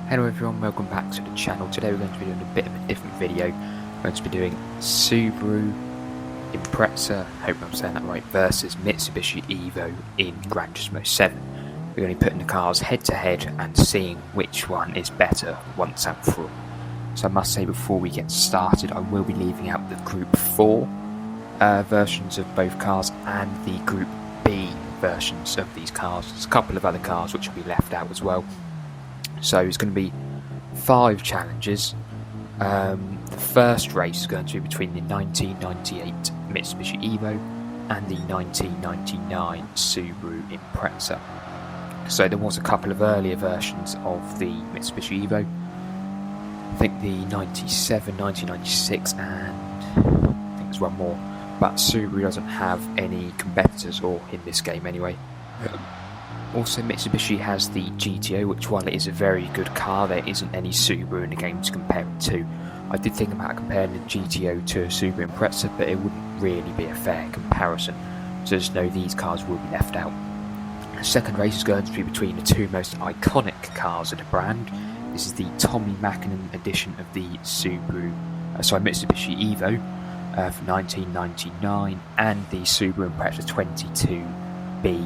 Hello everyone, welcome back to the channel. Today we're going to be doing a bit of a different video. We're going to be doing Subaru Imprezza, hope I'm saying that right, versus Mitsubishi Evo in Gran Turismo 7. We're going to be putting the cars head to head and seeing which one is better once and for all. So I must say before we get started, I will be leaving out the Group 4 versions of both cars and the Group B versions of these cars. There's a couple of other cars which will be left out as well. So it's going to be 5 challenges. The first race is going to be between the 1998 Mitsubishi Evo and the 1999 Subaru Imprezza. So there was a couple of earlier versions of the Mitsubishi Evo. I think the 97, 1996 and I think there's one more. But Subaru doesn't have any competitors, or in this game anyway. Also, Mitsubishi has the GTO, which while it is a very good car, there isn't any Subaru in the game to compare it to. I did think about comparing the GTO to a Subaru Imprezza, but it wouldn't really be a fair comparison, so just know these cars will be left out. The second race is going to be between the two most iconic cars of the brand. This is the Tommy Mäkinen edition of the Mitsubishi Evo from 1999 and the Subaru Imprezza 22B.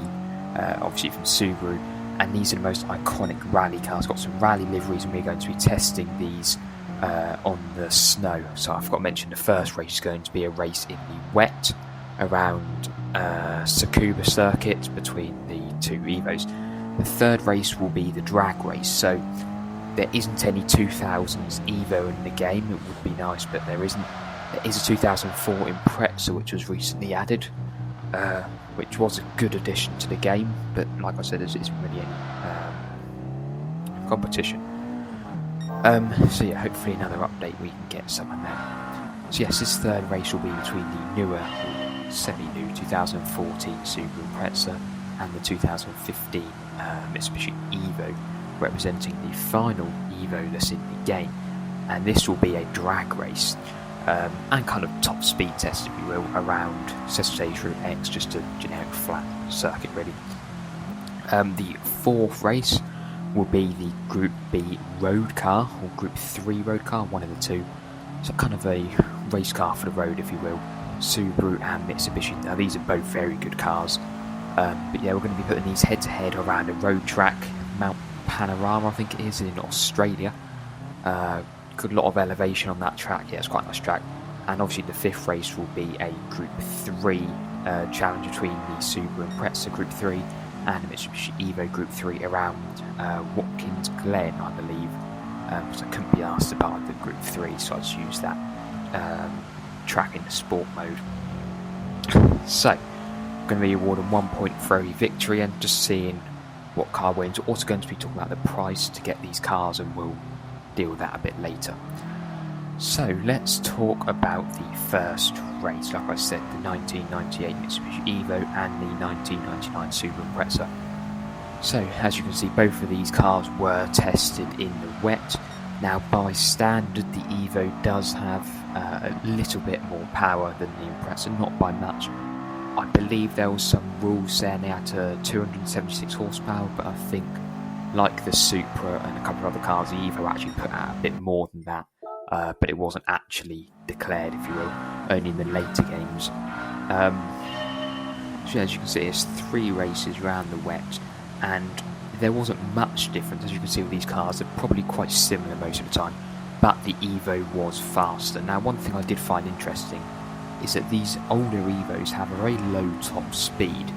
Obviously from Subaru, and these are the most iconic rally cars. Got some rally liveries, and we're going to be testing these on the snow. So I forgot to mention the first race is going to be a race in the wet around Tsukuba circuit between the two Evos. The third race will be the drag race, so there isn't any 2000s Evo in the game. It would be nice, but there isn't. There is a 2004 Imprezza which was recently added, which was a good addition to the game, but like I said, there isn't really any competition. So yeah, hopefully another update we can get someone there. So yes, this third race will be between the newer, semi-new 2014 Subaru Imprezza and the 2015 Mitsubishi Evo, representing the final Evo that's in the game, and this will be a drag race. And kind of top speed test, if you will, around Stage Route X, just a generic flat circuit really. The fourth race will be the Group B road car, or Group 3 road car, one of the two. So kind of a race car for the road, if you will. Subaru and Mitsubishi. Now these are both very good cars. But yeah, we're going to be putting these head to head around a road track, Mount Panorama I think it is, in Australia. Good lot of elevation on that track. Yeah, it's quite a nice track. And obviously the fifth race will be a Group 3 challenge between the Subaru Imprezza Group 3 and the Mitsubishi Evo Group 3 around Watkins Glen, I believe, because I couldn't be asked about the Group 3, so I just used that track in the sport mode. So I'm going to be awarding 1 point for every victory and just seeing what car wins. We're also going to be talking about the price to get these cars, and we'll deal with that a bit later. So let's talk about the first race. Like I said, the 1998 Mitsubishi Evo and the 1999 Subaru Imprezza. So as you can see, both of these cars were tested in the wet. Now by standard, the Evo does have a little bit more power than the Imprezza, not by much. I believe there was some rules saying they had 276 horsepower, but I think like the Supra and a couple of other cars, the Evo actually put out a bit more than that, but it wasn't actually declared, if you will, only in the later games. So as you can see, it's 3 races around the wet, and there wasn't much difference. As you can see with these cars, they're probably quite similar most of the time, but the Evo was faster. Now one thing I did find interesting is that these older Evos have a very low top speed,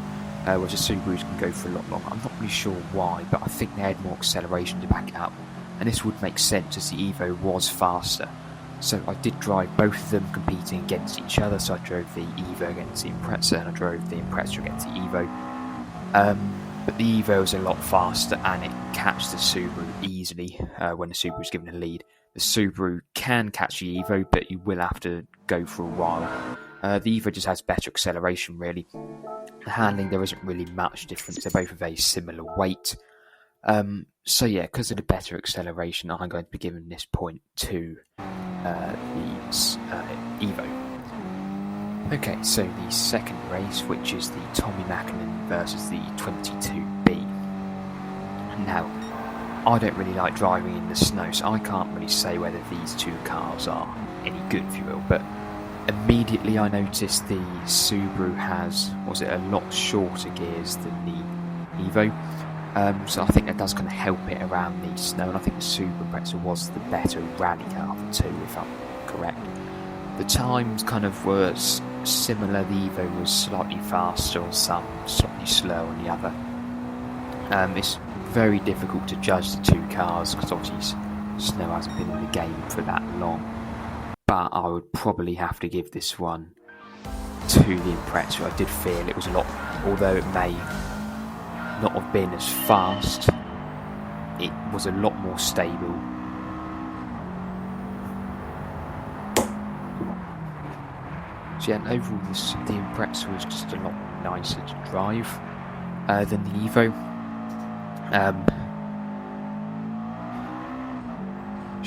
whereas the Subarus can go for a lot longer. I'm not really sure why, but I think they had more acceleration to back it up, and this would make sense as the Evo was faster. So I did drive both of them competing against each other, so I drove the Evo against the Imprezza and I drove the Imprezza against the Evo. But the Evo is a lot faster and it catches the Subaru easily when the Subaru is given a lead. The Subaru can catch the Evo, but you will have to go for a while. The Evo just has better acceleration really. The handling, there isn't really much difference. They're both a very similar weight. So yeah, because of the better acceleration, I'm going to be giving this point to the Evo. Okay, so the second race, which is the Tommy Mäkinen versus the 22B. Now, I don't really like driving in the snow, so I can't really say whether these two cars are any good, if you will, but immediately I noticed the Subaru has, a lot shorter gears than the Evo, so I think that does kind of help it around the snow, and I think the Subaru Imprezza was the better rally car of the two, if I'm correct. The times kind of were similar. The Evo was slightly faster on some, slightly slower on the other. It's very difficult to judge the two cars because obviously snow hasn't been in the game for that long. But I would probably have to give this one to the Imprezza. I did feel it was a lot, although it may not have been as fast, it was a lot more stable. So yeah, and overall the Imprezza was just a lot nicer to drive than the Evo.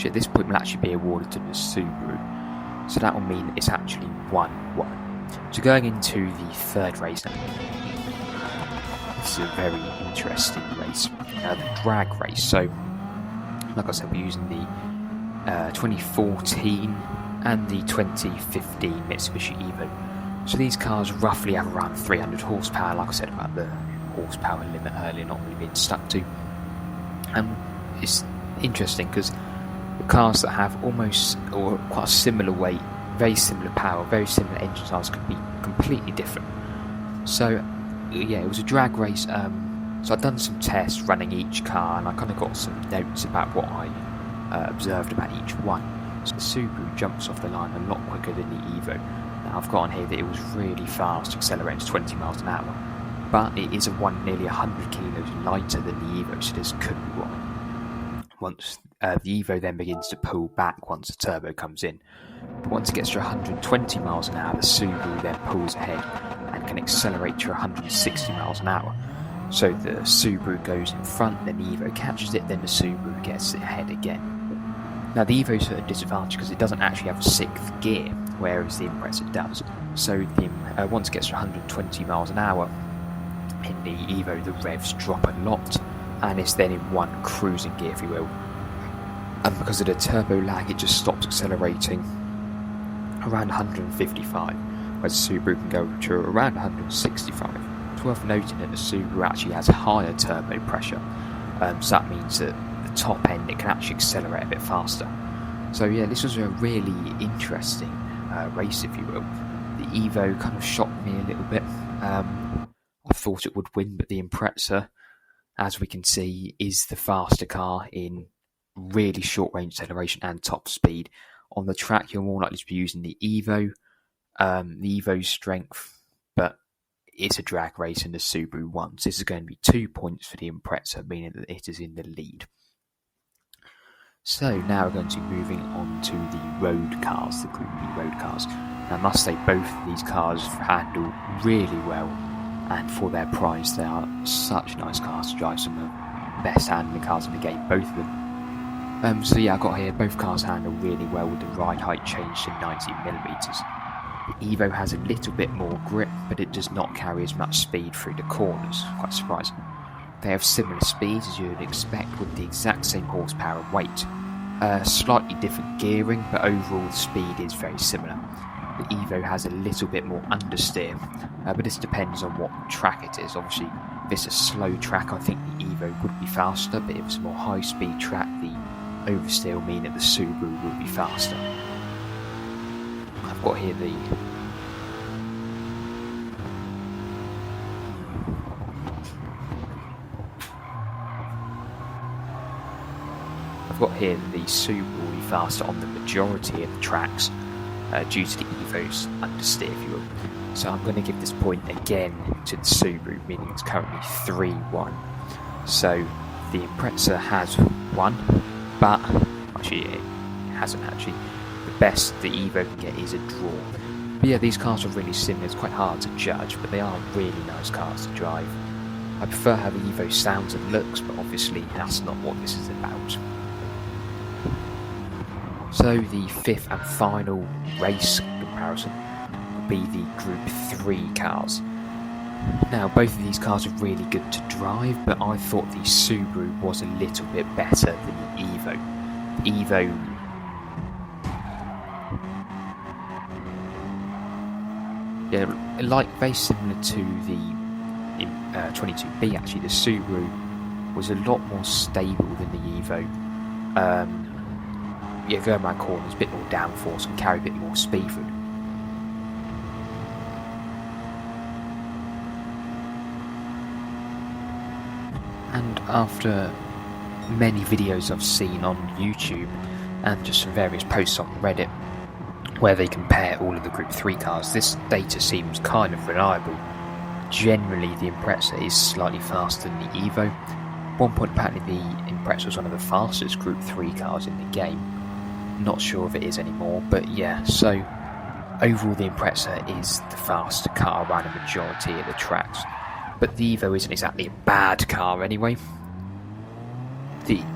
At this point will actually be awarded to the Subaru, so that will mean it's actually 1-1. So going into the third race now, this is a very interesting race, the drag race. So like I said, we're using the 2014 and the 2015 Mitsubishi Evo. So these cars roughly have around 300 horsepower, like I said about the horsepower limit earlier not really being stuck to. And it's interesting because the cars that have almost or quite a similar weight, very similar power, very similar engine styles could be completely different. So yeah, it was a drag race. So I'd done some tests running each car, and I kind of got some notes about what I observed about each one. So the Subaru jumps off the line a lot quicker than the Evo. Now I've got on here that it was really fast, accelerating to 20 miles an hour, but it is nearly 100 kilos lighter than the Evo, so this could be wrong. Once the Evo then begins to pull back once the turbo comes in. But once it gets to 120 miles an hour, the Subaru then pulls ahead and can accelerate to 160 miles an hour. So the Subaru goes in front, then the Evo catches it, then the Subaru gets it ahead again. Now the Evo's at a disadvantage because it doesn't actually have a sixth gear, whereas the Imprezza does. So once it gets to 120 miles an hour, in the Evo the revs drop a lot, and it's then in one cruising gear, if you will. And because of the turbo lag, it just stops accelerating around 155, whereas the Subaru can go to around 165. It's worth noting that the Subaru actually has higher turbo pressure, so that means that the top end it can actually accelerate a bit faster. So yeah, this was a really interesting race, if you will. The Evo kind of shocked me a little bit. I thought it would win, but the Imprezza, as we can see, is the faster car in really short range acceleration and top speed. On the track, you're more likely to be using the Evo's strength, but it's a drag race and the Subaru won. So this is going to be 2 points for the Imprezza, meaning that it is in the lead. So now we're going to be moving on to the road cars, the Group B road cars. Now I must say both of these cars handle really well, and for their price they are such nice cars to drive, some of the best handling cars in the game, both of them. So yeah, I got here, both cars handle really well with the ride height changed to 90mm. The Evo has a little bit more grip, but it does not carry as much speed through the corners, quite surprising. They have similar speeds as you would expect with the exact same horsepower and weight. Slightly different gearing, but overall the speed is very similar. The Evo has a little bit more understeer, but this depends on what track it is. Obviously, if it's a slow track, I think the Evo would be faster, but if it's a more high-speed track, the oversteer will mean that the Subaru will be faster. I've got here the Subaru will be faster on the majority of the tracks due to the Evo's understeer, if you will. So I'm going to give this point again to the Subaru, meaning it's currently 3-1. So the Imprezza has won, but actually it hasn't actually. The best the Evo can get is a draw. But yeah, these cars are really similar. It's quite hard to judge, but they are really nice cars to drive. I prefer how the Evo sounds and looks, but obviously that's not what this is about. So the fifth and final race comparison will be the Group 3 cars. Now, both of these cars are really good to drive, but I thought the Subaru was a little bit better than the Evo. The Evo, yeah, like very similar to the 22B. Actually, the Subaru was a lot more stable than the Evo. Yeah, going around corners, a bit more downforce, and carry a bit more speed through. And after many videos I've seen on YouTube and just some various posts on Reddit where they compare all of the Group 3 cars, this data seems kind of reliable. Generally, the Imprezza is slightly faster than the Evo. At one point, apparently, the Imprezza was one of the fastest Group 3 cars in the game. Not sure if it is anymore, but yeah, so overall the Imprezza is the faster car around a majority of the tracks. But the Evo isn't exactly a bad car anyway.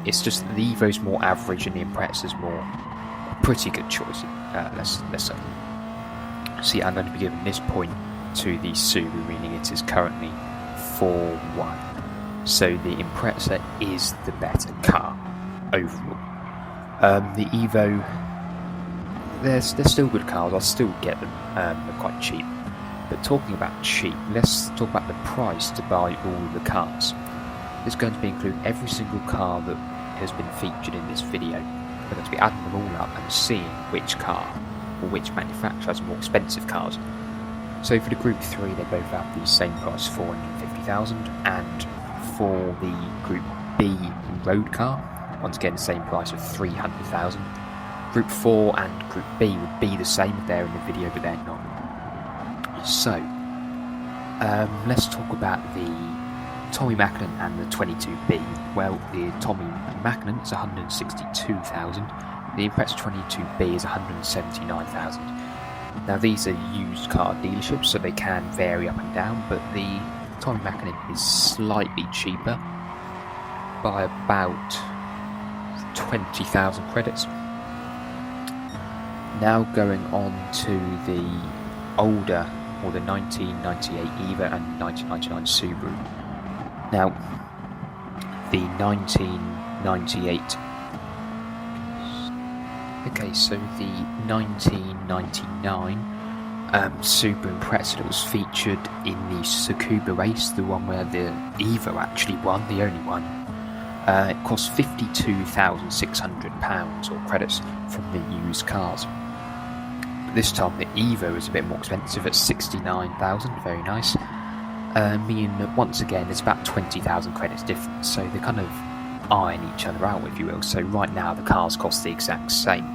It's just the Evo's more average and the Imprezza's more a pretty good choice. Let's say. So yeah, I'm going to be giving this point to the Subaru, meaning it is currently 4-1. So the Imprezza is the better car overall. The Evo, they're still good cars. I'll still get them. They're quite cheap. But talking about cheap, let's talk about the price to buy all the cars. It's going to be include every single car that has been featured in this video. We're going to be adding them all up and seeing which car or which manufacturer has more expensive cars. So for the Group 3, they both have the same price, $450,000, and for the Group B road car, once again the same price of $300,000. Group 4 and Group B would be the same if they're in the video, but they're not. So, let's talk about the Tommy Macklin and the 22B. Well, the Tommy Macklin is $162,000. The Imprezza 22B is $179,000. Now, these are used car dealerships, so they can vary up and down, but the Tommy Macklin is slightly cheaper by about 20,000 credits. Now going on to the older, or the 1998 Evo and 1999 Subaru. Now, the 1998. Okay, so the 1999 Subaru Imprezza that was featured in the Tsukuba race, the one where the Evo actually won, the only one. It cost £52,600 or credits from the used cars. This time the Evo is a bit more expensive at $69,000, very nice. Meaning that once again there's about 20,000 credits difference, so they kind of iron each other out, if you will. So right now the cars cost the exact same.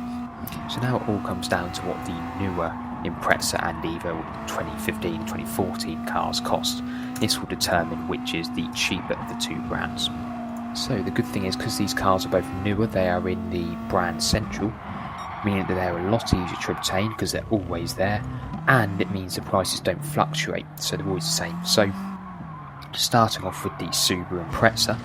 So now it all comes down to what the newer Imprezza and Evo 2015 and 2014 cars cost. This will determine which is the cheaper of the two brands. So the good thing is, because these cars are both newer, they are in the brand central, meaning that they're a lot easier to obtain because they're always there, and it means the prices don't fluctuate, so they're always the same. So, starting off with the Subaru Imprezza,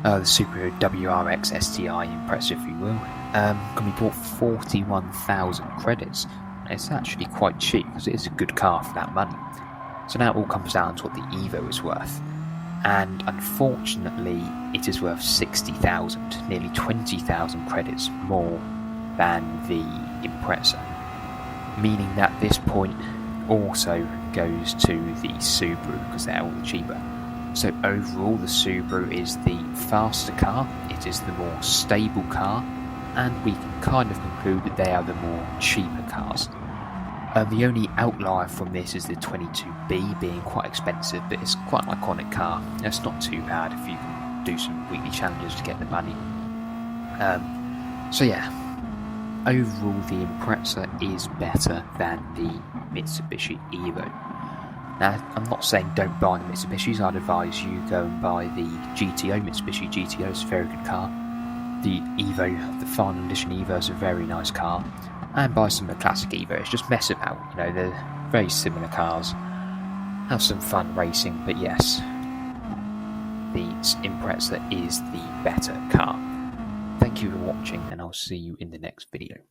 the Subaru WRX STI Imprezza, if you will, can be bought 41,000 credits. It's actually quite cheap because it is a good car for that money. So now it all comes down to what the Evo is worth, and unfortunately it is worth 60,000, nearly 20,000 credits more than the Imprezza, meaning that this point also goes to the Subaru because they're all the cheaper. So overall the Subaru is the faster car, it is the more stable car, and we can kind of conclude that they are the more cheaper cars. The only outlier from this is the 22B being quite expensive, but it's quite an iconic car. It's not too bad if you can do some weekly challenges to get the money. So yeah, overall the Imprezza is better than the Mitsubishi Evo. Now, I'm not saying don't buy the Mitsubishis, I'd advise you go and buy the GTO, Mitsubishi GTO, it's a very good car. The Evo, the final edition Evo, is a very nice car. And buy some of the classic Evo, it's just mess about, you know, they're very similar cars. Have some fun racing, but yes, the Imprezza is the better car. Thank you for watching, and I'll see you in the next video.